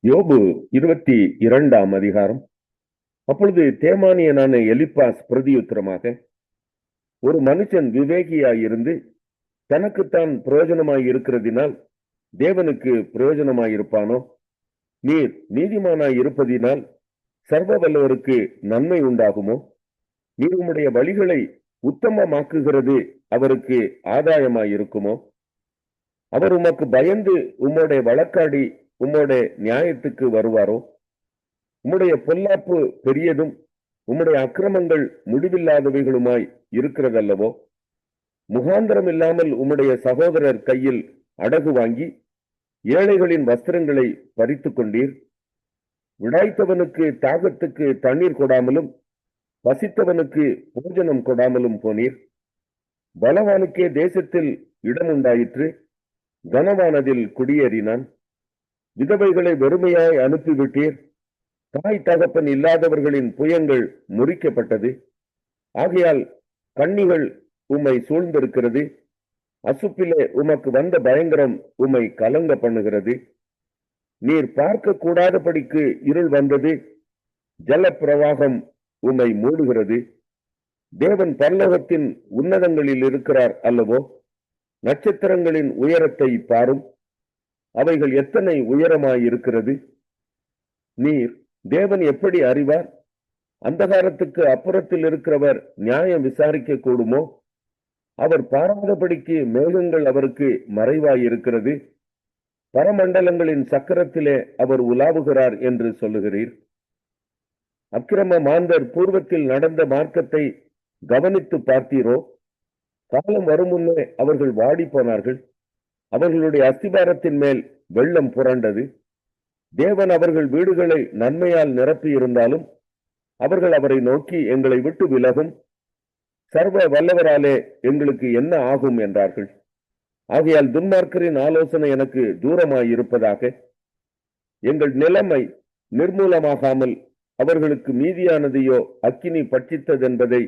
யோபு 22ஆம் அதிகாரம். அப்பொழுது தேமானியனான எலிப்பாஸ் பிரதியுத்தரமாக, ஒரு மனுஷன் விவேகியாயிருந்து தனக்குத்தான் பிரயோஜனமாய் இருக்கிறதினால் தேவனுக்கு பிரயோஜனமாயிருப்பானோ? நீர் நீதிமானாய் இருப்பதினால் சர்வ வல்லவருக்கு நன்மை உண்டாகுமோ? நீர் உம்முடைய வழிகளை உத்தமமாக்குகிறது அவருக்கு ஆதாயமாயிருக்குமோ? அவர் உமக்கு பயந்து உம்மோட வழக்காடி உம்மோட நியாயத்துக்கு வருவாரோ? உம்முடைய பொல்லாப்பு பெரியதும் உம்முடைய அக்கிரமங்கள் முடிவில்லாதவைகளுமாய் இருக்கிறதல்லவோ? முகாந்திரம் இல்லாமல் உம்முடைய சகோதரர் கையில் அடகு வாங்கி ஏழைகளின் வஸ்திரங்களை பறித்து கொண்டீர். விடாய்த்தவனுக்கு தாகத்துக்கு தண்ணீர் கொடாமலும் பசித்தவனுக்கு போஜனம் கொடாமலும் போனீர். பலவானுக்கே தேசத்தில் இடம் உண்டாயிற்று, கனவானதில் குடியேறினான். விதவைகளை வெறுமையாய் அனுப்பிவிட்டீர். தாய் தகப்பன் இல்லாதவர்களின் புயங்கள் முறிக்கப்பட்டது. ஆகையால் கண்ணிகள் உம்மை சூழ்ந்திருக்கிறது. அசுப்பிலே உமக்கு வந்த பயங்கரம் உம்மை கலங்க பண்ணுகிறது. நீர் பார்க்க கூடாதபடிக்கு இருள் வந்தது. ஜல பிரவாகம் உம்மை மூடுகிறது. தேவன் பரலோகத்தின் உன்னதங்களில் இருக்கிறார் அல்லவோ? நட்சத்திரங்களின் உயரத்தை பாரும், அவைகள் எத்தனை உயரமாயிருக்கிறது. நீர் தேவன் எப்படி அறிவார்? அந்தகாரத்துக்கு அப்புறத்தில் இருக்கிறவர் நியாயம் விசாரிக்க கூடுமோ? அவர் பாராதபடிக்கு மேகங்கள் அவருக்கு மறைவாயிருக்கிறது. பரமண்டலங்களின் சக்கரத்திலே அவர் உலாவுகிறார் என்று சொல்லுகிறீர். அக்கிரம மாந்தர் பூர்வத்தில் நடந்த மார்க்கத்தை கவனித்து பார்த்தீரோ? காலம் வரும் முன்னே அவர்கள் வாடி போனார்கள். அவர்களுடைய அஸ்திபாரத்தின் மேல் வெள்ளம் புரண்டது. தேவன் அவர்கள் வீடுகளை நன்மையால் நிரப்பி இருந்தாலும் அவர்கள் அவரை நோக்கி, எங்களை விட்டு விலகும், சர்வ வல்லவராலே எங்களுக்கு என்ன ஆகும் என்றார்கள். ஆகையால் துன்மார்க்கரின் ஆலோசனை எனக்கு தூரமாயிருப்பதாக. எங்கள் நிலைமை நிர்மூலமாகாமல் அவர்களுக்கு மீதியானதையோ அக்கினி பட்சித்ததென்பதை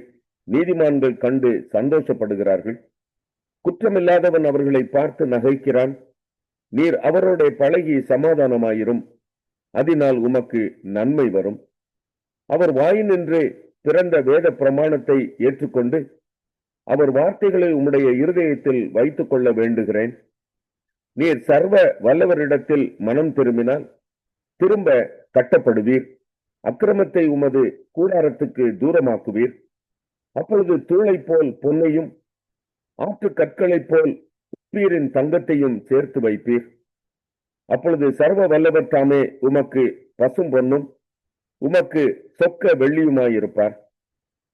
நீதிமான்கள் கண்டு சந்தோஷப்படுகிறார்கள். குற்றமில்லாதவன் அவர்களை பார்த்து நகைக்கிறான். நீர் அவரோட பழகி சமாதானமாயிரும், அதனால் உமக்கு நன்மை வரும். அவர் வாயினின்று பிறந்த வேத பிரமாணத்தை ஏற்றுக்கொண்டு அவர் வார்த்தைகளை உம்முடைய இருதயத்தில் வைத்துக் கொள்ள வேண்டுகிறேன். நீர் சர்வ வல்லவரிடத்தில் மனம் திரும்பினால் திரும்ப கட்டப்படுவீர். அக்கிரமத்தை உமது கூடாரத்துக்கு தூரமாக்குவீர். அப்பொழுது தூளை போல் பொன்னையும் ஆற்று கற்களைப் போல் உப்பீரின் தங்கத்தையும் சேர்த்து வைப்பீர். அப்பொழுது சர்வ வல்லவர் தாமே உமக்கு பசும் பொன்னும் உமக்கு சொக்க வெள்ளியுமாயிருப்பார்.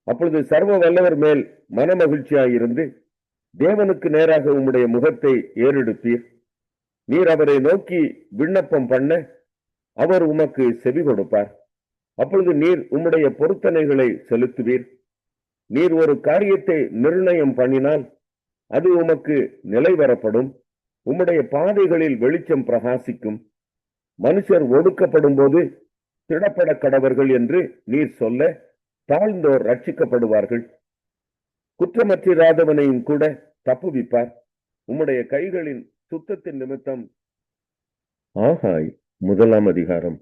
அப்பொழுது சர்வ வல்லவர் மேல் மனமகிழ்ச்சியாயிருந்து தேவனுக்கு நேராக உம்முடைய முகத்தை ஏறெடுப்பீர். நீர் அவரை நோக்கி விண்ணப்பம் பண்ண அவர் உமக்கு செவி கொடுப்பார். அப்பொழுது நீர் உம்முடைய பொருத்தனைகளை செலுத்துவீர். நீர் ஒரு காரியத்தை நிர்ணயம் பண்ணினால் அது உமக்கு நிலைவரப்படும். உம்முடைய பாதைகளில் வெளிச்சம் பிரகாசிக்கும். மனுஷர் ஒடுக்கப்படும் போது திடப்பட கடவர்கள் என்று நீர் சொல்ல தாழ்ந்தோர் ரட்சிக்கப்படுவார்கள். குற்றமற்றிராதவனையும் கூட தப்புவிப்பார். உம்முடைய கைகளின் சுத்தத்தின் நிமித்தம். ஆகாய் 1ஆம் அதிகாரம்.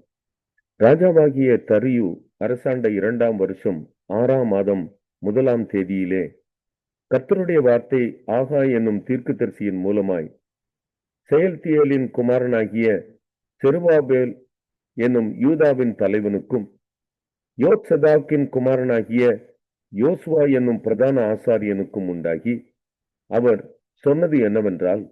ராஜாவாகிய தரியு அரசாண்ட 2ஆம் வருஷம் 6ஆம் மாதம் 1ஆம் தேதியிலே கர்த்தருடைய வார்த்தை ஆகாய் என்னும் தீர்க்கதரிசியின் மூலமாய் செயல்தியேலின் குமாரனாகிய செருபாபேல் என்னும் யூதாவின் தலைவனுக்கும் யோத்சதாக்கின் குமாரனாகிய யோசுவா என்னும் பிரதான ஆசாரியனுக்கும் உண்டாகி, அவர் சொன்னது என்னவென்றால்,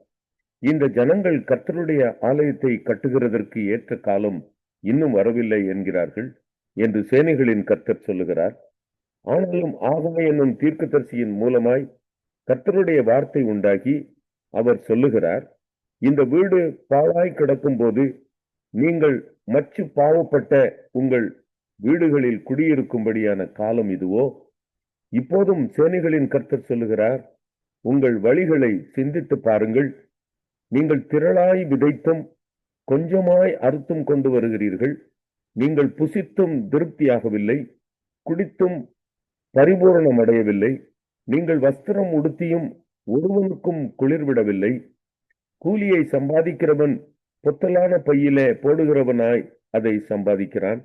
இந்த ஜனங்கள் கர்த்தருடைய ஆலயத்தை கட்டுகிறதற்கு ஏற்ற காலம் இன்னும் வரவில்லை என்கிறார்கள் என்று சேனைகளின் கர்த்தர் சொல்லுகிறார். ஆனாலும் ஆகாய் என்னும் தீர்க்கதரிசியின் மூலமாய் கர்த்தருடைய வார்த்தை உண்டாகி அவர் சொல்லுகிறார், இந்த வீடு பாழாய் கிடக்கும் போது நீங்கள் மச்சு பாவப்பட்ட உங்கள் வீடுகளில் குடியிருக்கும்படியான காலம் இதுவோ? இப்போதும் சேனைகளின் கர்த்தர் சொல்லுகிறார், உங்கள் வழிகளை சிந்தித்து பாருங்கள். நீங்கள் திரளாய் விதைத்தும் கொஞ்சமாய் அறுத்தும் கொண்டு வருகிறீர்கள். நீங்கள் புசித்தும் திருப்தியாகவில்லை, குடித்தும் பரிபூரணம் அடையவில்லை. நீங்கள் வஸ்திரம் உடுத்தியும் ஒருவனுக்கும் குளிர்விடவில்லை. கூலியை சம்பாதிக்கிறவன் பொத்தலான பையிலே போடுகிறவனாய் அதை சம்பாதிக்கிறான்.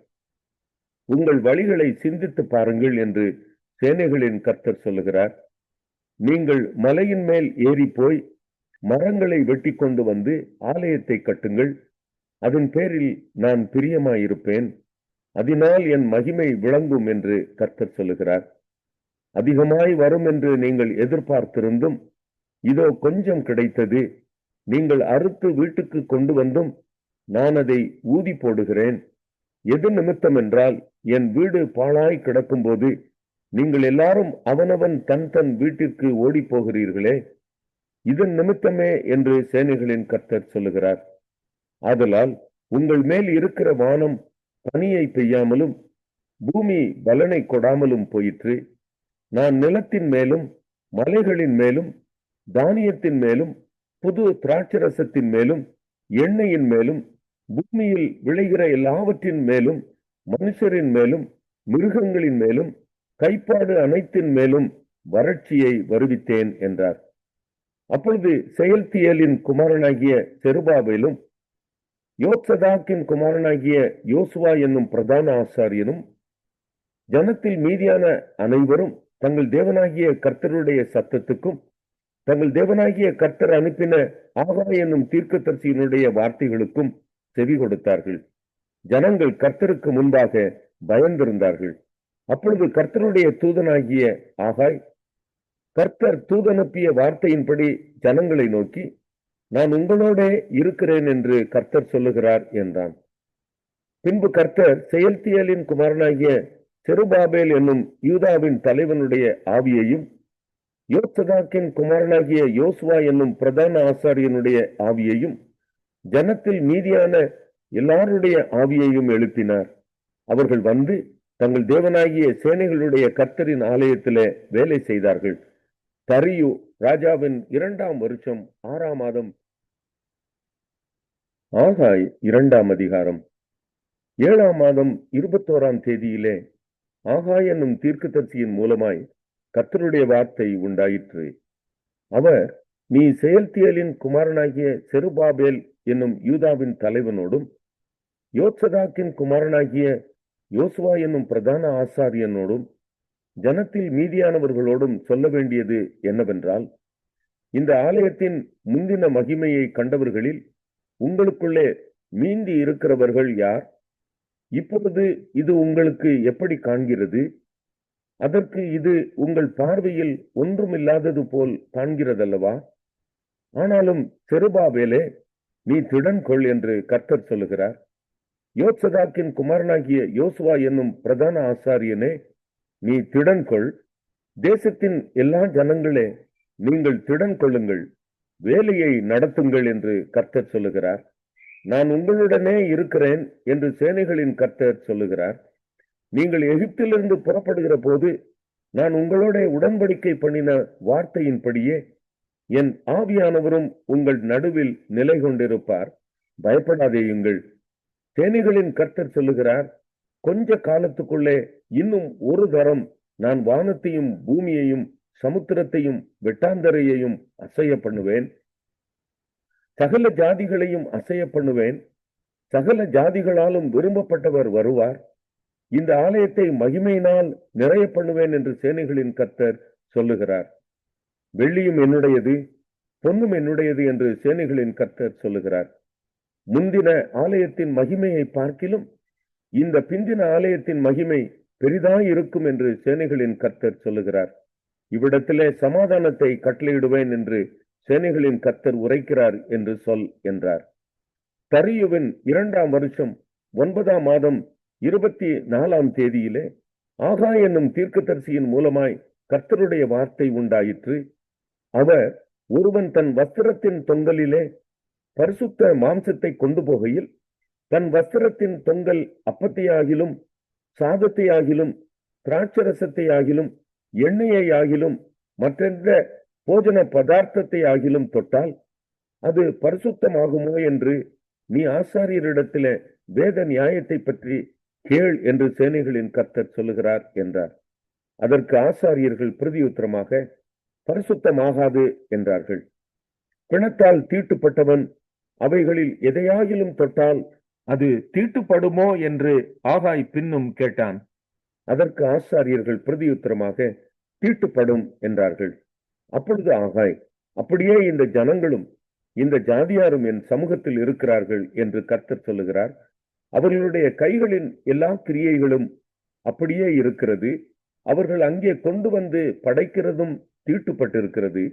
உங்கள் வழிகளை சிந்தித்து பாருங்கள் என்று சேனைகளின் கர்த்தர் சொல்லுகிறார். நீங்கள் மலையின் மேல் ஏறி போய் மரங்களை வெட்டி கொண்டு வந்து ஆலயத்தை கட்டுங்கள். அதன் பேரில் நான் பிரியமாயிருப்பேன். அதனால் என் மகிமை விளங்கும் என்று கர்த்தர் சொல்லுகிறார். அதிகமாய் வரும் என்று நீங்கள் எதிர்பார்த்திருந்தும் இதோ கொஞ்சம் கிடைத்தது. நீங்கள் அறுத்து வீட்டுக்கு கொண்டு வந்தும் நான் அதை ஊதி போடுகிறேன். எது நிமித்தம் என்றால், என் வீடு பாழாய் கிடக்கும் போது நீங்கள் எல்லாரும் அவனவன் தன் தன் வீட்டிற்கு ஓடி போகிறீர்களே, இதன் நிமித்தமே என்று சேனைகளின் கர்த்தர் சொல்லுகிறார். ஆதலால் உங்கள் மேல் இருக்கிற வானம் பனியை பெய்யாமலும் பூமி பலனை கொடாமலும் போயிற்று. நான் நிலத்தின் மேலும் மலைகளின் மேலும் தானியத்தின் மேலும் புது திராட்சரசத்தின் மேலும் எண்ணெயின் மேலும் பூமியில் விளைகிற எல்லாவற்றின் மேலும் மனுஷரின் மேலும் மிருகங்களின் மேலும் கைப்பாடு அனைத்தின் மேலும் வறட்சியை வருவித்தேன் என்றார். அப்பொழுது செயல்தியேலின் குமாரனாகிய செருபாபேலும் யோத்சதாக்கின் குமாரனாகிய யோசுவா என்னும் பிரதான ஆசாரியனும் ஜனத்தில் மீதியான அனைவரும் தங்கள் தேவனாகிய கர்த்தருடைய சத்தத்துக்கும் தங்கள் தேவனாகிய கர்த்தர் அனுப்பின ஆகாய் என்னும் தீர்க்கதரிசியினுடைய வார்த்தைகளுக்கும் செவி கொடுத்தார்கள். ஜனங்கள் கர்த்தருக்கு முன்பாக பயந்திருந்தார்கள். அப்பொழுது கர்த்தருடைய தூதனாகிய ஆகாய் கர்த்தர் தூதனுப்பிய வார்த்தையின்படி ஜனங்களை நோக்கி, நான் உங்களோட இருக்கிறேன் என்று கர்த்தர் சொல்லுகிறார் என்றான். பின்பு கர்த்தர் செயல்தியேலின் குமாரனாகிய செருபாபேல் என்னும் யூதாவின் தலைவனுடைய ஆவியையும் யோத்சதாக்கின் குமாரனாகிய யோசுவா என்னும் பிரதான ஆசாரியனுடைய ஆவியையும் ஜனத்தில் மீதியான எல்லாருடைய ஆவியையும் எழுப்பினார். அவர்கள் வந்து தங்கள் தேவனாகிய சேனைகளுடைய கர்த்தரின் ஆலயத்திலே வேலை செய்தார்கள். தரியு ராஜாவின் 2ஆம் வருஷம் 6ஆம் மாதம். ஆகாய் 2ஆம் அதிகாரம். 7ஆம் மாதம் 21ஆம் தேதியிலே ஆகாய் என்னும் தீர்க்கதரிசியின் மூலமாய் கர்த்தருடைய வார்த்தை உண்டாயிற்று. அவர், நீ செயல்தியேலின் குமாரனாகிய செருபாபேல் என்னும் யூதாவின் தலைவனோடும் யோத்சதாக்கின் குமாரனாகிய யோசுவா என்னும் பிரதான ஆசாரியனோடும் ஜனத்தில் மீதியானவர்களோடும் சொல்ல வேண்டியது என்னவென்றால், இந்த ஆலயத்தின் முந்தின மகிமையை கண்டவர்களில் உங்களுக்குள்ளே மீந்தி இருக்கிறவர்கள் யார்? இப்பொழுது இது உங்களுக்கு எப்படி காண்கிறது? அதற்கு இது உங்கள் பார்வையில் ஒன்றுமில்லாதது போல் காண்கிறதல்லவா? ஆனாலும் செருபாபேலே, நீ திடன் கொள் என்று கர்த்தர் சொல்லுகிறார். யோத்சதாக்கின் குமாரனாகிய யோசுவா என்னும் பிரதான ஆசாரியனே, நீ திடன் கொள். தேசத்தின் எல்லா ஜனங்களே, நீங்கள் திடன் கொள்ளுங்கள், வேலையை நடத்துங்கள் என்று கர்த்தர் சொல்லுகிறார். நான் உங்களுடனே இருக்கிறேன் என்று சேனைகளின் கர்த்தர் சொல்லுகிறார். நீங்கள் எகிப்திலிருந்து புறப்படுகிற போது நான் உங்களோட உடன்படிக்கை பண்ணின வார்த்தையின்படியே என் ஆவியானவரும் உங்கள் நடுவில் நிலை கொண்டிருப்பார். பயப்படாதேயுங்கள். சேனைகளின் கர்த்தர் சொல்லுகிறார், கொஞ்ச காலத்துக்குள்ளே இன்னும் ஒரு தரம் நான் வானத்தையும் பூமியையும் சமுத்திரத்தையும் வெட்டாந்தரையையும் அசைய பண்ணுவேன். சகல ஜாதிகளையும் அசைய பண்ணுவேன். சகல ஜாதிகளாலும் விரும்பப்பட்டவர் வருவார். இந்த ஆலயத்தை மகிமையினால் நிறைய பண்ணுவேன் என்று சேனைகளின் கர்த்தர் சொல்லுகிறார். வெள்ளியும் என்னுடையது, பொன்னும் என்னுடையது என்று சேனைகளின் கர்த்தர் சொல்லுகிறார். முந்தின ஆலயத்தின் மகிமையை பார்க்கிலும் இந்த பிந்தின ஆலயத்தின் மகிமை பெரிதாய் இருக்கும் என்று சேனைகளின் கர்த்தர் சொல்லுகிறார். இவ்விடத்திலே சமாதானத்தை கட்டளையிடுவேன் என்று சேனைகளின் கர்த்தர் உரைக்கிறார் என்று சொல் என்றார். தரியுவின் 2ஆம் வருஷம் 9ஆம் மாதம் 24ஆம் தேதியிலே ஆகாய் என்னும் தீர்க்கதரிசியின் மூலமாய் கர்த்தருடைய வார்த்தை உண்டாயிற்று. அவர், ஒருவன் தன் வஸ்திரத்தின் தொங்கலிலே பரிசுத்த மாம்சத்தை கொண்டு போகையில் தன் வஸ்திரத்தின் தொங்கல் அப்பத்தையாகிலும் சாதத்தையாகிலும் திராட்சரசத்தை ஆகிலும் எண்ணெயை ஆகிலும் மற்றெந்த போஜன பதார்த்தத்தை ஆகிலும் தொட்டால் அது பரிசுத்தமாகுமோ என்று நீ ஆசாரியரிடத்தில வேத நியாயத்தை பற்றி கேள் என்று சேனைகளின் கர்த்தர் சொல்லுகிறார் என்றார். அதற்கு ஆசாரியர்கள் பிரதியுத்தரமாக, பரிசுத்தமாகாது என்றார்கள். பிணத்தால் தீட்டுப்பட்டவன் அவைகளில் எதையாகிலும் தொட்டால் அது தீட்டுப்படுமோ என்று ஆகாய் பின்னும் கேட்டான். அதற்கு ஆசாரியர்கள் பிரதியுத்தரமாக, தீட்டுப்படும் என்றார்கள். அப்பொழுது ஆகாய், அப்படியே இந்த ஜனங்களும் இந்த ஜாதியாரும் என் சமூகத்தில் இருக்கிறார்கள் என்று கர்த்தர் சொல்லுகிறார். அவர்களுடைய கைகளின் எல்லா கிரியைகளும் அப்படியே இருக்கிறது. அவர்கள் அங்கே கொண்டு வந்து படைக்கிறதும் தீட்டுப்பட்டிருக்கிறது.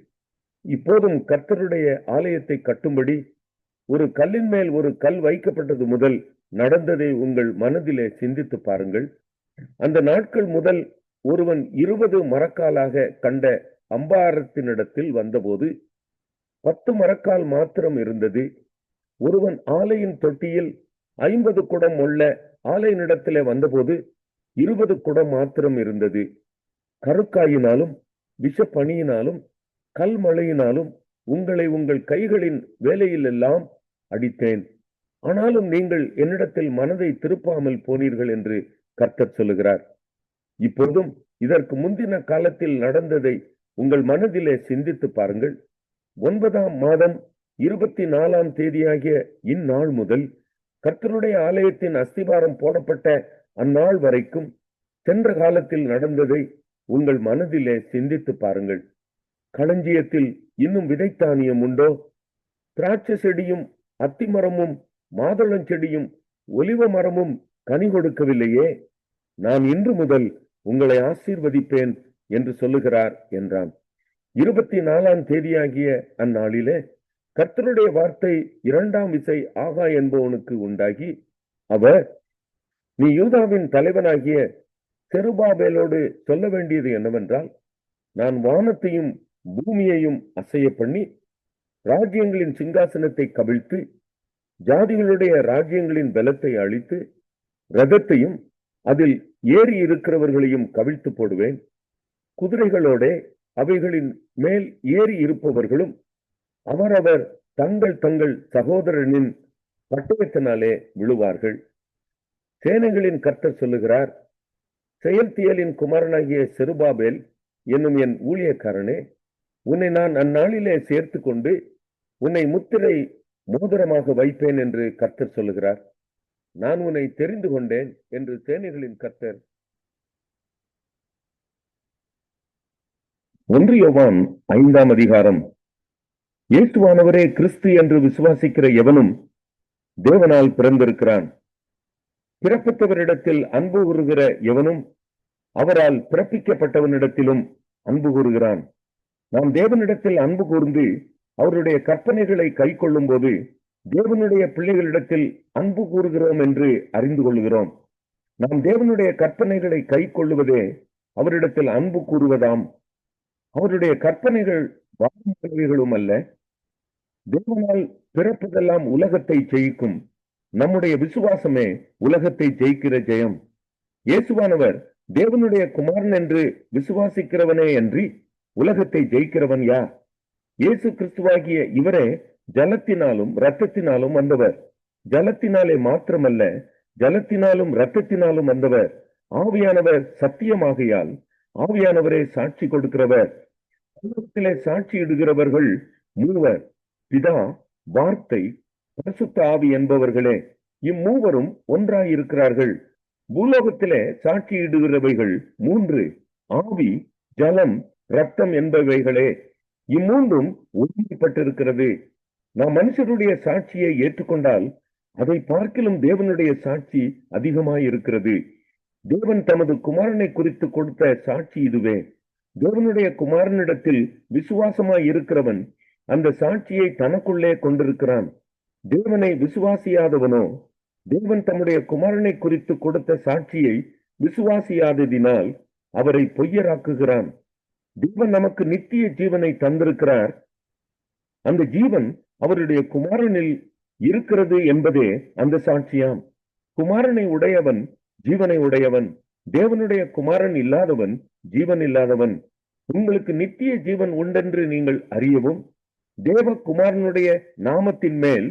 இப்போதும் கர்த்தருடைய ஆலயத்தை கட்டும்படி ஒரு கல்லின் மேல் ஒரு கல் வைக்கப்பட்டது முதல் நடந்ததை உங்கள் மனதிலே சிந்தித்து பாருங்கள். அந்த நாட்கள் முதல் ஒருவன் 20 மரக்காலாக கண்ட அம்பாரத்தினிடத்தில் வந்தபோது 10 மரக்கால் மாத்திரம் இருந்தது. ஒருவன் ஆலையின் தொட்டியில் 50 குடம் உள்ள ஆலையினிடத்திலே வந்தபோது 20 குடம் மாத்திரம் இருந்தது. கருக்காயினாலும் விஷப்பணியினாலும் கல்மழையினாலும் உங்களை உங்கள் கைகளின் வேலையில் எல்லாம் அடித்தேன். ஆனாலும் நீங்கள் என்னிடத்தில் மனதை திருப்பாமல் போனீர்கள் என்று கர்த்தர் சொல்லுகிறார். இப்போதும் இதற்கு முந்தின காலத்தில் நடந்ததை உங்கள் மனதிலே சிந்தித்து பாருங்கள். 9ஆம் மாதம் 24ஆம் தேதியாகிய இந்நாள் முதல் கர்த்தருடைய ஆலயத்தின் அஸ்திபாரம் போடப்பட்ட அந்நாள் வரைக்கும் சென்ற காலத்தில் நடந்ததை உங்கள் மனதிலே சிந்தித்து பாருங்கள். களஞ்சியத்தில் இன்னும் விதைத்தானியம் உண்டோ? திராட்சை செடியும் அத்திமரமும் மாதளஞ்செடியும் ஒலிவ மரமும் கனி கொடுக்கவில்லையே. நான் இன்று முதல் உங்களை ஆசீர்வதிப்பேன் என்று சொல்லுகிறார் என்றான். 24ஆம் தேதியாகிய அந்நாளிலே கர்த்தருடைய வார்த்தை 2ஆம் விசை ஆகாய் என்பவனுக்கு உண்டாகி, அவர், நீ யூதாவின் தலைவனாகிய செருபாபேலோடு சொல்ல வேண்டியது என்னவென்றால், நான் வானத்தையும் பூமியையும் அசைய பண்ணி ராஜ்யங்களின் சிங்காசனத்தை கவிழ்த்து ஜாதிகளுடைய ராஜ்யங்களின் பலத்தை அழித்து ரதத்தையும் அதில் ஏறி இருக்கிறவர்களையும் கவிழ்த்து போடுவேன். குதிரைகளோட அவைகளின் மேல் ஏறி இருப்பவர்களும் அவரவர் தங்கள் தங்கள் சகோதரனின் பட்டயத்தினாலே விழுவார்கள். சேனைகளின் கர்த்தர் சொல்லுகிறார், செயல்தியலின் குமாரனாகிய செருபாபேல் என்னும் என் ஊழியக்காரனே, உன்னை நான் அந்நாளிலே சேர்த்து கொண்டு உன்னை முத்திரை மோதிரமாக வைப்பேன் என்று கர்த்தர் சொல்லுகிறார். நான் உன்னை தெரிந்து கொண்டேன் என்று சேனைகளின் கர்த்தர். 1 யோவான் 5ஆம் அதிகாரம். இயேசுவானவரே கிறிஸ்து என்று விசுவாசிக்கிற எவனும் தேவனால் பிறந்திருக்கிறான். பிறப்பித்தவரிடத்தில் அன்பு கூறுகிற எவனும் அவரால் பிறப்பிக்கப்பட்டவனிடத்திலும் அன்பு கூறுகிறான். நாம் தேவனிடத்தில் அன்பு கூர்ந்து அவருடைய கற்பனைகளை கை கொள்ளும் போது தேவனுடைய பிள்ளைகளிடத்தில் அன்பு கூறுகிறோம் என்று அறிந்து கொள்கிறோம். நாம் தேவனுடைய கற்பனைகளை கை கொள்ளுவதே அவரிடத்தில் அன்பு கூறுவதாம். அவருடைய கற்பனைகள் வாழும் அல்ல. தேவனால் பிறப்பதெல்லாம் உலகத்தை ஜெயிக்கும். நம்முடைய விசுவாசமே உலகத்தை ஜெயிக்கிற ஜெயம். இயேசுவானவர் தேவனுடைய குமாரன் என்று விசுவாசிக்கிறவனே அன்றி உலகத்தை ஜெயிக்கிறவன் யார்? இயேசு கிறிஸ்துவாகிய இவரே ஜலத்தினாலும் இரத்தத்தினாலும் வந்தவர். ஜலத்தினாலே மாத்திரமல்ல, ஜலத்தினாலும் இரத்தத்தினாலும் வந்தவர். ஆவியானவர் சத்தியமாகையால் ஆவியானவரே சாட்சி கொடுக்கிறவர். உலகத்திலே சாட்சி இடுகிறவர்கள் 3: பிதா, வார்த்தை, பரிசுத்த ஆவி என்பவர்களே. இம்மூவரும் ஒன்றாயிருக்கிறார்கள். பூலோகத்திலே சாட்சியிடுகிறவைகள் 3: ஆவி, ஜலம், இரத்தம் என்பவைகளே. இம்மூன்றும் ஒருமைப்பட்டிருக்கிறது. நாம் மனுஷருடைய சாட்சியை ஏற்றுக்கொண்டால் அதை பார்க்கிலும் தேவனுடைய சாட்சி அதிகமாய் இருக்கிறது. தேவன் தமது குமாரனை குறித்து கொடுத்த சாட்சி இதுவே. தேவனுடைய குமாரனிடத்தில் விசுவாசமாய் இருக்கிறவன் அந்த சாட்சியை தனக்குள்ளே கொண்டிருக்கிறான். தேவனை விசுவாசியாதவனோ தேவன் தம்முடைய குமாரனை குறித்து கொடுத்த சாட்சியை விசுவாசியாததினால் அவரை பொய்யராக்குகிறான். தேவன் நமக்கு நித்திய ஜீவனை தந்திருக்கிறார். அந்த ஜீவன் அவருடைய குமாரனில் இருக்கிறது என்பதே அந்த சாட்சியாம். குமாரனை உடையவன் ஜீவனை உடையவன். தேவனுடைய குமாரன் இல்லாதவன் ஜீவன் இல்லாதவன். உங்களுக்கு நித்திய ஜீவன் உண்டென்று நீங்கள் அறியவும் தேவ குமாரனுடைய நாமத்தின் மேல்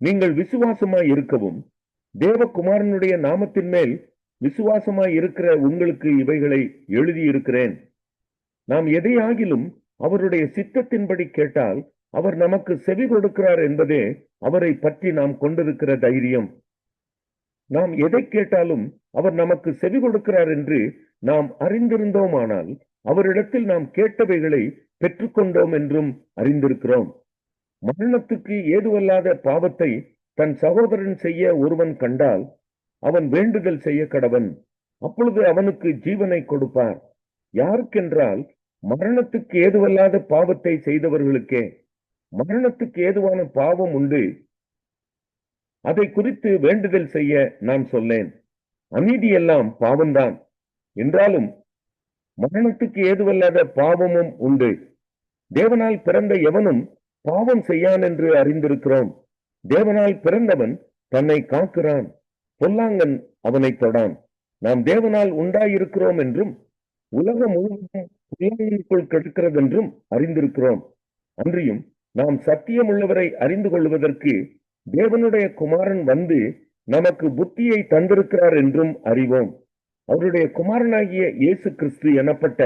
நீங்கள் விசுவாசமாய் இருக்கவும், தேவகுமாரனுடைய நாமத்தின் மேல் விசுவாசமாய் இருக்கிற உங்களுக்கு இவைகளை எழுதியிருக்கிறேன். நாம் எதையாகிலும் அவருடைய சித்தத்தின்படி கேட்டால் அவர் நமக்கு செவி கொடுக்கிறார் என்பதே அவரை பற்றி நாம் கொண்டிருக்கிற தைரியம். நாம் எதை கேட்டாலும் அவர் நமக்கு செவி கொடுக்கிறார் என்று நாம் அறிந்திருந்தோமானால் அவரிடத்தில் நாம் கேட்டவைகளை பெற்றுக்கொண்டோம் என்றும் அறிந்திருக்கிறோம். மரணத்துக்கு ஏதுவல்லாத பாவத்தை தன் சகோதரன் செய்ய ஒருவன் கண்டால் அவன் வேண்டுதல் செய்ய கடவன், அப்பொழுது அவனுக்கு ஜீவனை கொடுப்பார். யாருக்கென்றால் மரணத்துக்கு ஏதுவல்லாத பாவத்தை செய்தவர்களுக்கே. மரணத்துக்கு ஏதுவான பாவம் உண்டு, அதை குறித்து வேண்டுதல் செய்ய நான் சொல்லேன். அநீதியெல்லாம் பாவம்தான் என்றாலும் மரணத்துக்கு ஏதுவல்லாத பாவமும் உண்டு. தேவனால் பிறந்த எவனும் பாவம் செய்யான் என்று அறிந்திருக்கிறோம். தேவனால் பிறந்தவன் தன்னை காக்கிறான், பொல்லாங்கன் அவனை தொடான். நாம் தேவனால் உண்டாயிருக்கிறோம் என்றும் உலகம் முழுவதும் பொல்லாங்கனுக்குள் கிடக்கிறது என்றும் அறிந்திருக்கிறோம். அன்றியும் நாம் சத்தியம் உள்ளவரை அறிந்து கொள்வதற்கு தேவனுடைய குமாரன் வந்து நமக்கு புத்தியை தந்திருக்கிறார் என்றும் அறிவோம். அவருடைய குமாரனாகிய இயேசு கிறிஸ்து எனப்பட்ட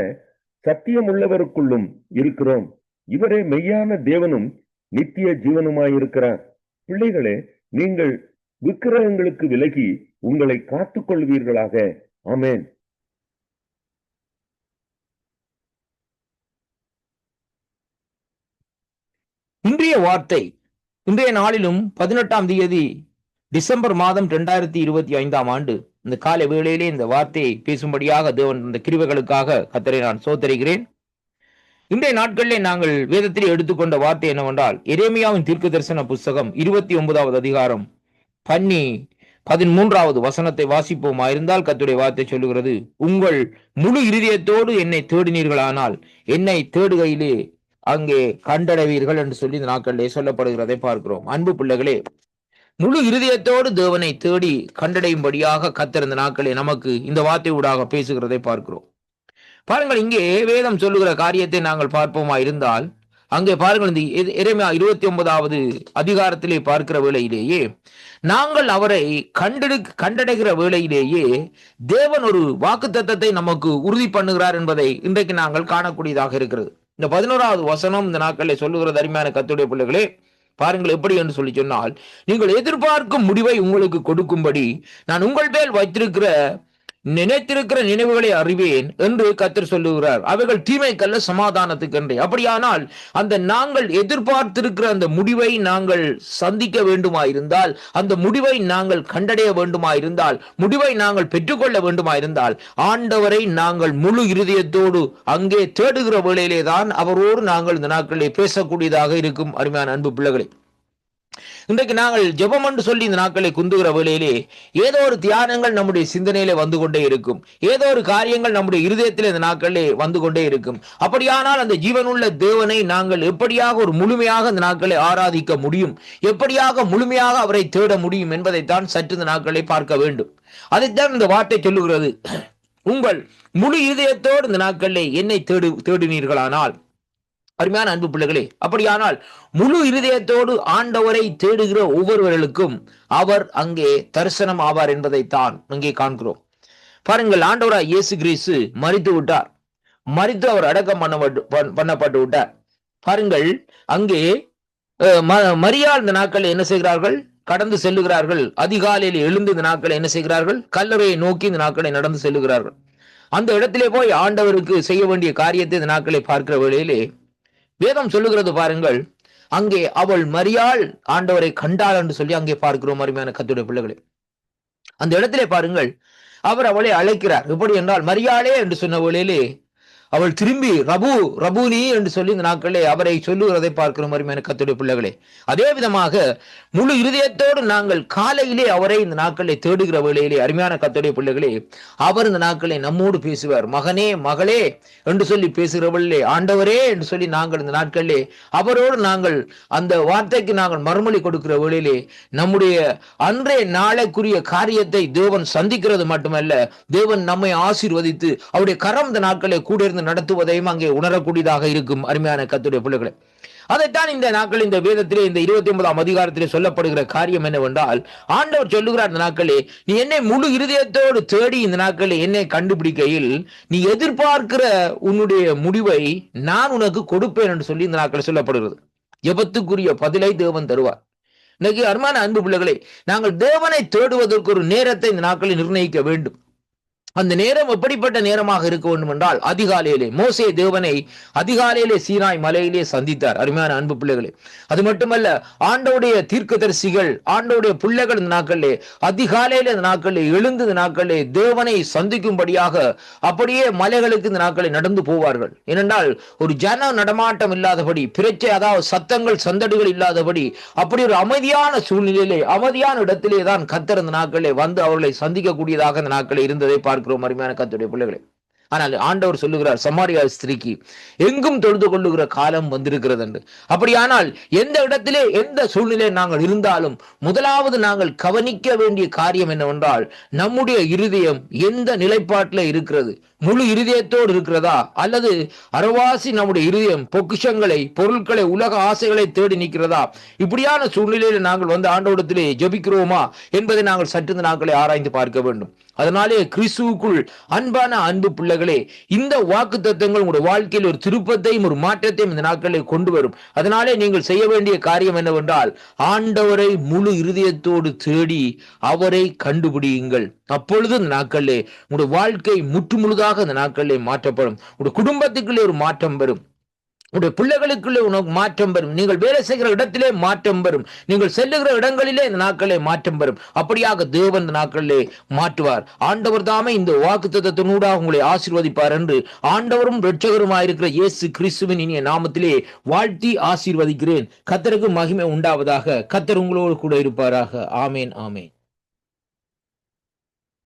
சத்தியம் உள்ளவருக்குள்ளும் இருக்கிறோம். இவரே மெய்யான தேவனும் நித்திய ஜீவனுமாயிருக்கிறார். பிள்ளைகளே, நீங்கள் விக்கிரகங்களுக்கு விலகி உங்களை காத்துக் கொள்வீர்களாக. ஆமென். இன்றைய வார்த்தை இன்றைய நாளிலும் 18ஆம் தேதி டிசம்பர் மாதம் 2025ஆம் ஆண்டு இந்த காலை வேளையிலே இந்த வார்த்தையை பேசும்படியாக தேவன் இந்த கிருபைகளுக்காக கர்த்தரை நான் ஸ்தோத்திரிக்கிறேன். இன்றைய நாட்களிலே நாங்கள் வேதத்திலே எடுத்துக்கொண்ட வார்த்தை என்னவென்றால், எரேமியாவின் தீர்க்க தரிசன புஸ்தகம் 29வது அதிகாரம் 13வது வசனத்தை வாசிப்போமாயிருந்தால் கர்த்தருடைய வார்த்தை சொல்லுகிறது, உங்கள் முழு இருதயத்தோடு என்னை தேடினீர்களானால் என்னை தேடுகையிலே அங்கே கண்டடைவீர்கள் என்று சொல்லி இந்த நாட்களிலே சொல்லப்படுகிறதை பார்க்கிறோம். அன்பு பிள்ளைகளே, முழு இருதயத்தோடு தேவனை தேடி கண்டடையும்படியாக கர்த்தர் இந்த நாட்களே நமக்கு இந்த வார்த்தை ஊடாக பேசுகிறதை பார்க்கிறோம். பாருங்கள், இங்கே வேதம் சொல்லுகிற காரியத்தை நாங்கள் பார்ப்போமா இருந்தால், அங்கே பாருங்கள், இந்த எரேமியா 29வது அதிகாரத்திலே பார்க்கிற வேளையிலேயே நாங்கள் அவரை கண்டடைகிற வேளையிலேயே தேவன் ஒரு வாக்குத்தத்தத்தை நமக்கு உறுதி பண்ணுகிறார் என்பதை இன்றைக்கு நாங்கள் காணக்கூடியதாக இருக்கிறது. இந்த 11வது வசனம் இந்த நாட்களில் சொல்லுகிறது, அருமையான கர்த்தருடைய பிள்ளைகளே, பாருங்கள் எப்படி என்று சொல்லி சொன்னால், நீங்கள் எதிர்பார்க்கும் முடிவை உங்களுக்கு கொடுக்கும்படி நான் உங்கள் மேல் நினைத்திருக்கிற நினைவுகளை அறிவேன் என்று கர்த்தர் சொல்லுகிறார். அவைகள் தீமைக்கல்ல, சமாதானத்துக்கு என்றே. அப்படியானால் அந்த நாங்கள் எதிர்பார்த்திருக்கிற அந்த முடிவை நாங்கள் சந்திக்க வேண்டுமாயிருந்தால், அந்த முடிவை நாங்கள் கண்டடைய வேண்டுமாயிருந்தால், முடிவை நாங்கள் பெற்றுக்கொள்ள வேண்டுமாயிருந்தால், ஆண்டவரை நாங்கள் முழு இருதயத்தோடு அங்கே தேடுகிற வேளையிலே தான் அவரோடு நாங்கள் இந்த நாட்களிலே பேசக்கூடியதாக இருக்கும். அருமையான அன்பு பிள்ளைகளே, இன்றைக்கு நாங்கள் ஜெபம் என்று சொல்லி இந்த நாட்களை குந்துகிற வேளையிலே ஏதோ ஒரு தியானங்கள் நம்முடைய சிந்தனையிலே வந்து கொண்டே இருக்கும், ஏதோ ஒரு காரியங்கள் நம்முடைய இருதயத்தில் இந்த நாட்களிலே வந்து கொண்டே இருக்கும். அப்படியானால் அந்த ஜீவனுள்ள தேவனை நாங்கள் எப்படியாக ஒரு முழுமையாக இந்த நாட்களை ஆராதிக்க முடியும், எப்படியாக முழுமையாக அவரை தேட முடியும் என்பதைத்தான் சற்று இந்த நாட்களை பார்க்க வேண்டும். அதைத்தான் இந்த வார்த்தை சொல்லுகிறது, உங்கள் முழு இருதயத்தோடு இந்த நாட்களிலே என்னை தேடினீர்களானால். அருமையான அன்பு பிள்ளைகளே, அப்படியானால் முழு இருதயத்தோடு ஆண்டவரை தேடுகிற ஒவ்வொருவர்களுக்கும் அவர் அங்கே தரிசனம் ஆவார் என்பதைத்தான் அங்கே காண்கிறோம். பாருங்கள், ஆண்டவராய் இயேசு கிறிஸ்து மரித்து விட்டார், மரித்து அவர் அடக்கம் பண்ணப்பட்டு விட்டார். பாருங்கள், அங்கே மரியாள் இந்த நாட்கள் என்ன செய்கிறார்கள், கடந்து செல்லுகிறார்கள். அதிகாலையில் எழுந்து இந்த நாட்களை என்ன செய்கிறார்கள், கல்லறையை நோக்கி இந்த நாட்களை நடந்து செல்லுகிறார்கள். அந்த இடத்திலே போய் ஆண்டவருக்கு செய்ய வேண்டிய காரியத்தை இந்த நாட்களை பார்க்கிற வேளையிலே வேதம் சொல்லுகிறது, பாருங்கள், அங்கே அவள் மரியாள் ஆண்டவரை கண்டாள் என்று சொல்லி அங்கே பார்க்கிறோம். அருமையான கர்த்தருடைய பிள்ளைகளே, அந்த இடத்திலே பாருங்கள், அவர் அவளை அழைக்கிறார். எப்படி என்றால், மரியாளே என்று சொன்ன வேளையிலே அவள் திரும்பி ரபூனி என்று சொல்லி இந்த நாட்களே அவரை சொல்லுகிறதை பார்க்கிறோம். அருமையான கர்த்தருடைய பிள்ளைகளே, அதே விதமாக முழு இருதயத்தோடு நாங்கள் காலையிலே அவரை இந்த நாட்களை தேடுகிற வேளையிலே, அருமையான கர்த்தருடைய பிள்ளைகளே, அவர் இந்த நாட்களை நம்மோடு பேசுவார். மகனே, மகளே என்று சொல்லி பேசுகிறவர்களே, ஆண்டவரே என்று சொல்லி நாங்கள் இந்த நாட்களிலே அவரோடு நாங்கள் அந்த வார்த்தைக்கு நாங்கள் மறுமொழி கொடுக்கிற வேளையிலே நம்முடைய அன்றைய நாளைக்குரிய காரியத்தை தேவன் சந்திக்கிறது மட்டுமல்ல, தேவன் நம்மை ஆசீர்வதித்து அவருடைய கரம் இந்த நாட்களை கூட நடத்துவதையும் அங்கே உணரக்கூடியதாக இருக்கும். அருமையான கர்த்தருடைய பிள்ளைகளே, அதைத்தான் இந்த நாட்கள் இந்த வேதத்திலே இந்த 29ஆம் அதிகாரத்திலே சொல்லப்படுகிற காரியம் என்னவென்றால், ஆண்டவர் சொல்லுகிறார், இந்த நாட்களே நீ என்னை முழு இருதயத்தோடு தேடி இந்த நாட்களே என்னை கண்டுபிடிக்கையில் நீ எதிர்பார்க்கிற உன்னுடைய முடிவை நான் உனக்கு கொடுப்பேன் என்று சொல்லி இந்த நாட்கள் சொல்லப்படுகிறது. ஜெபத்துக்குரிய பதிலை தேவன் தருவார். இன்னைக்கு அருமையான அன்பு பிள்ளைகளே, நாங்கள் தேவனை தேடுவதற்கு ஒரு நேரத்தை இந்த நாட்களில் நிர்ணயிக்க வேண்டும். அந்த நேரம் எப்படிப்பட்ட நேரமாக இருக்க வேண்டும் என்றால், அதிகாலையிலே மோசே தேவனை அதிகாலையிலே சீனாய் மலையிலே சந்தித்தார். அருமையான அன்பு பிள்ளைகளே, அது மட்டுமல்ல, ஆண்டவருடைய தீர்க்கதரிசிகள், ஆண்டவருடைய பிள்ளைகள் இந்த நாட்களிலே அதிகாலையிலே இந்த நாட்களிலே எழுந்து இந்த நாட்களிலே தேவனை சந்திக்கும்படியாக அப்படியே மலைகளுக்கு இந்த நாட்களில் நடந்து போவார்கள். ஏனென்றால் ஒரு ஜன நடமாட்டம் இல்லாதபடி, பிரச்சனை அதாவது சத்தங்கள் சந்தடிகள் இல்லாதபடி அப்படி ஒரு அமைதியான சூழ்நிலையிலே, அமைதியான இடத்திலே தான் கர்த்தர் இந்த நாட்களிலே வந்து அவர்களை சந்திக்கக்கூடியதாக இந்த நாட்களில் இருந்ததை பார்க்கிறோம். அருமையான கர்த்தருடைய பிள்ளைகளே, ஆனால் ஆண்டவர் சொல்லுகிறார் சமாரியா ஸ்திரீக்கு எங்கும் தொழுது கொள்ளுகிற காலம் வந்திருக்கிறது என்று. அப்படியானால் எந்த இடத்திலே எந்த சூழ்நிலை நாங்கள் இருந்தாலும் முதலாவது நாங்கள் கவனிக்க வேண்டிய காரியம் என்னவென்றால், நம்முடைய இருதயம் எந்த நிலைப்பாட்டில் இருக்கிறது? முழு இருதயத்தோடு இருக்கிறதா, அல்லது அறவாசி நம்முடைய இருதயம் பொக்கிஷங்களை, பொருட்களை, உலக ஆசைகளை தேடி நிற்கிறதா? இப்படியான சூழ்நிலையில் நாங்கள் வந்து ஆண்டவரிடத்திலே ஜெபிக்கிறோமா என்பதை நாங்கள் சற்று நாட்களை ஆராய்ந்து பார்க்க வேண்டும். அதனாலே கிறிஸ்துவுக்குள் அன்பான அன்பு பிள்ளைகளே, இந்த வாக்கு தத்தங்கள் உங்களுடைய வாழ்க்கையில் ஒரு திருப்பத்தையும் ஒரு மாற்றத்தையும் இந்த நாட்களில் கொண்டு வரும். அதனாலே நீங்கள் செய்ய வேண்டிய காரியம் என்னவென்றால், ஆண்டவரை முழு இருதயத்தோடு தேடி அவரை கண்டுபிடியுங்கள். அப்பொழுது இந்த நாட்களிலே உங்களுடைய வாழ்க்கை முற்று முழுதாக இந்த நாட்களிலே மாற்றப்படும். உங்களுடைய குடும்பத்துக்குள்ளே ஒரு மாற்றம் வரும், உடைய பிள்ளைகளுக்குள்ளே உனக்கு மாற்றம் வரும், நீங்கள் வேலை செய்கிற இடத்திலே மாற்றம் வரும், நீங்கள் செல்லுகிற இடங்களிலே இந்த நாட்களிலே மாற்றம் வரும். அப்படியாக தேவன் இந்த நாட்களிலே மாற்றுவார். ஆண்டவர் தாமே இந்த வாக்குத்தத்தத்தினூடாக உங்களை ஆசீர்வதிப்பார் என்று ஆண்டவரும் இரட்சகருமாயிருக்கிற இயேசு கிறிஸ்துவின் இனிய நாமத்திலே வாழ்த்தி ஆசீர்வதிக்கிறேன். கர்த்தருக்கு மகிமை உண்டாவதாக. கர்த்தர் உங்களோடு கூட இருப்பாராக. ஆமேன், ஆமேன்.